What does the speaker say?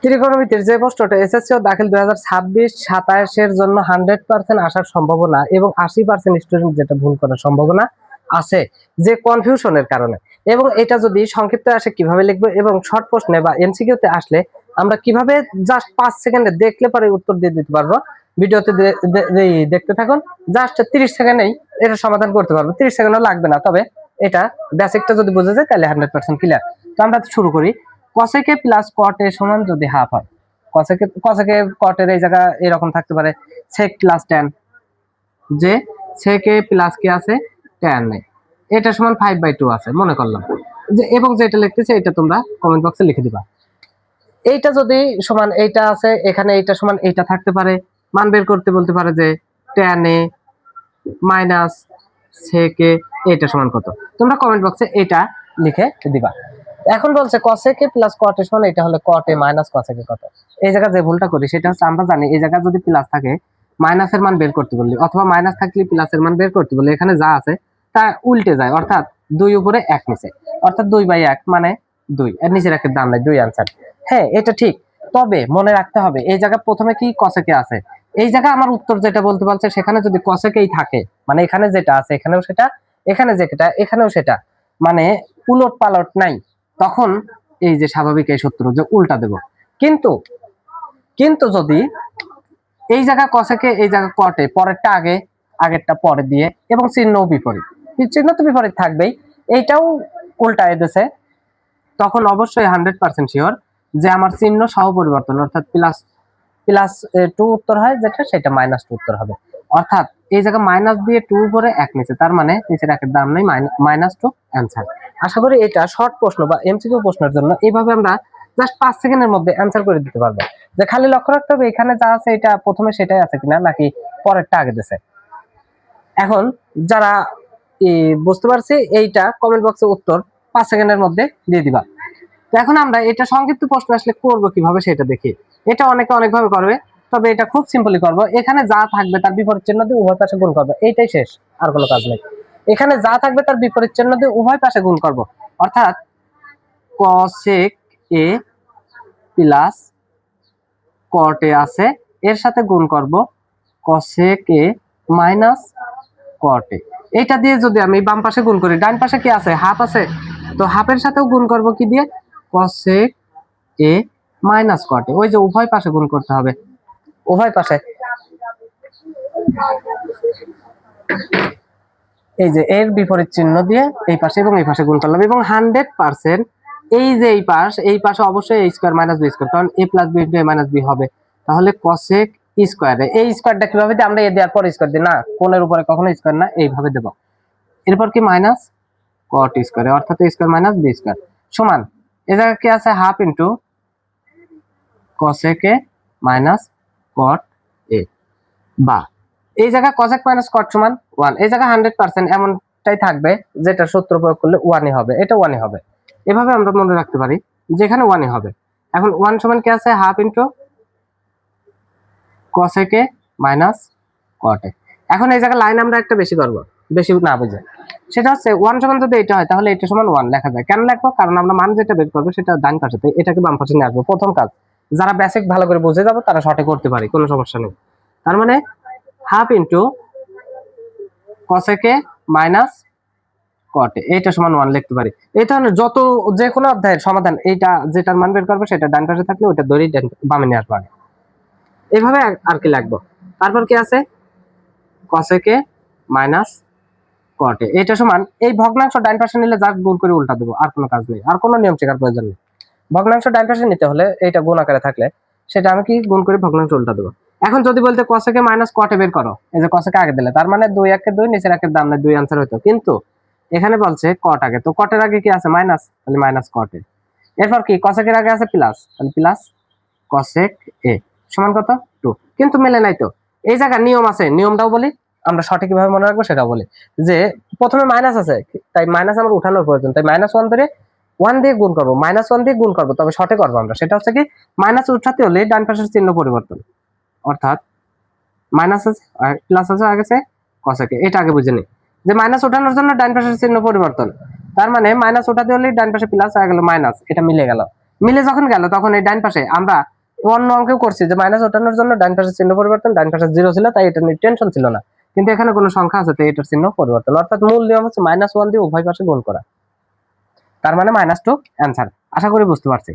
ত্রিকোণমিতির যে প্রশ্নটা এসএসসি ও দাখিল 2026-27 এর জন্য 100% আসার সম্ভাবনা এবং 80% স্টুডেন্ট যেটা ভুল করার সম্ভাবনা আছে যে কনফিউশনের কারণে, এবং এটা যদি সংক্ষিপ্ত আসে কিভাবে লিখবো এবং শর্ট প্রশ্নে বা এমসিকিউতে আসলে আমরা কিভাবে জাস্ট 5 সেকেন্ডে দেখলে পরে উত্তর দিয়ে দিতে পারবো। ভিডিওতে দেখতে থাকুন, জাস্ট 30 সেকেন্ডেই এটা সমাধান করতে পারবো, 30 সেকেন্ডও লাগবে না। তবে এটা বেসিকটা যদি বুঝে যায় তাহলে 100% ক্লিয়ার। তো আমরা শুরু করি। কসেকে প্লাস কটে সমান যদি হাফ হয়, কসেকে কটের এই জায়গা এরকম থাকতে পারে সেক প্লাস ট্যান, যে সেকে প্লাস কি আছে ট্যান নেই, এটা সমান 5/2 আছে মনে করলাম, যে এবং যেটা লিখতেছে এটা তোমরা কমেন্ট বক্সে লিখে দিবা। এইটা যদি সমান এইটা আছে এখানে, এইটা সমান এইটা থাকতে পারে, মান বের করতে বলতে পারে যে ট্যান এ মাইনাস সেকে এটা সমান কত, তোমরা কমেন্ট বক্সে এটা লিখে দিবা। এখন বলছে কসেকে প্লাস কটে সমান এটা হলে কটে মাইনাস কসেকে কত। এই জায়গা যে ভুলটা করি সেটা হচ্ছে আমরা জানি এই জায়গা যদি প্লাস থাকে মাইনাসের মান বের করতে বললি, অথবা মাইনাস থাকলে প্লাসের মান বের করতে বললি, এখানে যা আছে তা উল্টে যায়, অর্থাৎ 2 উপরে 1 নিচে, অর্থাৎ 2/1 মানে 2 এর নিচে রাখে দাম নাই, 2 আনসার। হ্যাঁ এটা ঠিক, তবে মনে রাখতে হবে এই জায়গা প্রথমে কি কসেকে আছে, এই জায়গা আমার উত্তর যেটা বলতে পারছে সেখানে যদি কসেকেই থাকে, মানে এখানে যেটা আছে এখানেও সেটা, এখানে যেটা এখানেও সেটা, মানে উলট পালট নাই, তখন এই যে স্বাভাবিক এই সূত্র যে উল্টা দেব। কিন্তু কিন্তু যদি এই জায়গা কসেকে এই জায়গা কটে, পরেরটা আগে আগেরটা পরে দিয়ে, এবং চিহ্ন বিপরীত, চিহ্ন তো বিপরীত থাকবেই, এইটাও উল্টায় দিছে, তখন অবশ্যই 100% শিওর যে আমার চিহ্ন সহ পরিবর্তন, অর্থাৎ প্লাস প্লাস 2 উত্তর হয় যেটা, সেটা -2 উত্তর হবে। অর্থাৎ এই জায়গা মাইনাস দিয়ে 2 উপরে 1 নিচে, তার মানে নিচের একের দাম নেই, -2 অ্যান্সার। আশা করি এটা শর্ট প্রশ্ন বা এমসিকিউ প্রশ্নের জন্য এইভাবে আমরা জাস্ট 5 সেকেন্ডের মধ্যে অ্যান্সার করে দিতে পারবো। যে খালি লক্ষ্য রাখতে হবে এখানে যা আছে এটা প্রথমে সেটাই আছে কিনা, নাকি পরেরটা আগে দিছে। এখন যারা বুঝতে পারছি এইটা কমেন্ট বক্সে উত্তর 5 সেকেন্ডের মধ্যে দিয়ে দিবা। তো এখন আমরা এটা সংক্ষিপ্ত প্রশ্ন আসলে করব কিভাবে সেটা দেখি। এটা অনেকে অনেকভাবে করবে, তবে এটা খুব সিম্পলি করব। এখানে যা থাকবে তার বিপরীত চিহ্ন দিয়ে উভয় পাশে গুণ করব, এইটাই শেষ, আর কোনো কাজ নেই। এখানে যা থাকবে তার বিপরীত চিহ্ন দিয়ে উভয় পাশে গুণ করব, অর্থাৎ cosec a plus cot a আছে, এর সাথে গুণ করব cosec a minus cot a। এটা দিয়ে যদি আমি বাম পাশে গুণ করি, ডান পাশে কি আছে হাফ আছে, তো হাফের সাথেও গুণ করব কি দিয়ে, cosec a minus cot a। ওই যে উভয় পাশে গুণ করতে হবে, উভয় পাশে, এই যে এর বিপরীত চিহ্ন দিয়ে এই পাশে এবং এই পাশে গুণ করলাম, এবং 100% এই যে এই পাশে অবশ্যই a square minus b square, কারণ a plus b into a minus b হবে। তাহলে cosec স্কয়ারে এই স্কয়ারটা কিভাবে দিই, আমরা এ দেওয়ার পর স্কয়ার দিই না, কোণের উপরে কখনো স্কয়ার না, এইভাবে দেব। এরপর কি মাইনাস cot স্কয়ারে, অর্থাৎ a square minus b square সমান এই জায়গা কি আছে half into cosec a minus cot a, বা এই জায়গা cosec মাইনাস cot সমান 1, এই জায়গা 100% এমনটাই থাকবে যেটা সূত্র প্রয়োগ করলে 1ই হবে, এটা 1ই হবে। এভাবে আমরা মনে রাখতে পারি যেখানে 1ই হবে। এখন 1 সমান কি আছে half into cosec a minus cot a। এখন এই জায়গা লাইন আমরা একটা বেশি করব, বেশি না বুঝে, সেটা হচ্ছে 1 সমান যদি এটা হয় তাহলে এটা সমান 1 লেখা যায়। কেন লিখবো, কারণ আমরা মান যেটা বের করবো সেটা ডান পাশে, তাই এটাকে বাম পাশে নিয়ে আসবো। প্রথম কাজ, যারা বেসিক ভালো করে বুঝে যাবো তারা শর্টে করতে পারে, কোনো সমস্যা নেই। তার মানে half into cosec a minus cot a, এটা সমান 1 লিখতে পারি। এই ধরনের যত যে কোনো অধ্যায়ের সমাধান, এইটা যেটার মান বের করবে সেটা ডান পাশে থাকলে ওটা ধরেই বামে নিয়ে আসবো আগে। এইভাবে আর কি লাগবো। তারপর কি আছে cosec a minus cot a, এটা সমান এই ভগ্নাংশ ডান পাশে নিলে যা গুণ করে উল্টা দেবো, আর কোনো কাজ নেই, আর কোনো নিয়ম শেখার প্রয়োজন নেই। ভগ্নাংশ ডান পাশে নিতে হলে এইটা গুণ আকারে থাকলে সেটা আমি কি গুণ করে ভগ্নাংশ উল্টা দেবো। এখন যদি বলতে cosec a minus cot a বের করো, এই যে cosec a আগে দিলে তার মানে 2 1 2 নিচের একের দাম নেই, 2 আনসার হইতো। কিন্তু এখানে বলছে cot আগে, তো cot এর আগে কি আছে মাইনাস, তাহলে মাইনাস cot a। এরপর কি cosec এর আগে আছে প্লাস, তাহলে প্লাস cosec a সমান কত 2। কিন্তু মেলে নাই তো, এই জায়গা নিয়ম আছে, নিয়মটাও বলি, আমরা সঠিক ভাবে মনে রাখবো সেটাও বলি। যে প্রথমে মাইনাস আছে, তাই মাইনাস আমার উঠানোর প্রয়োজন, তাই -1 ধরে 1 দিয়ে গুণ করবো, -1 দিয়ে গুণ করবো, তবে শর্টে করবো আমরা। সেটা হচ্ছে কি মাইনাস উঠাতে হলে ডান পাশের চিহ্ন পরিবর্তন, অর্থাৎ মাইনাস আছে আর প্লাস আছে আগে আছে cosec a, এটা আগে বুঝে নি যে মাইনাস ওঠানোর জন্য ডান পাশের চিহ্ন পরিবর্তন, তার মানে মাইনাস ওঠাতে হলে ডান পাশে প্লাস হয়ে গেল মাইনাস, এটা মিলে গেল। মিলে যখন গেল তখন এই ডান পাশে আমরা অন্য অঙ্কেও করছি যে মাইনাস ওঠানোর জন্য ডান পাশে চিহ্ন পরিবর্তন, ডান পাশে 0 ছিল তাই এটা নিয়ে টেনশন ছিল না, কিন্তু এখানে কোনো সংখ্যা আছে তো এটার চিহ্ন পরিবর্তন, অর্থাৎ মূল নিয়ম হচ্ছে -1 দিয়ে উভয় পাশে গুণ করা, তার মানে -2 অ্যান্সার। আশা করি বুঝতে পারছি।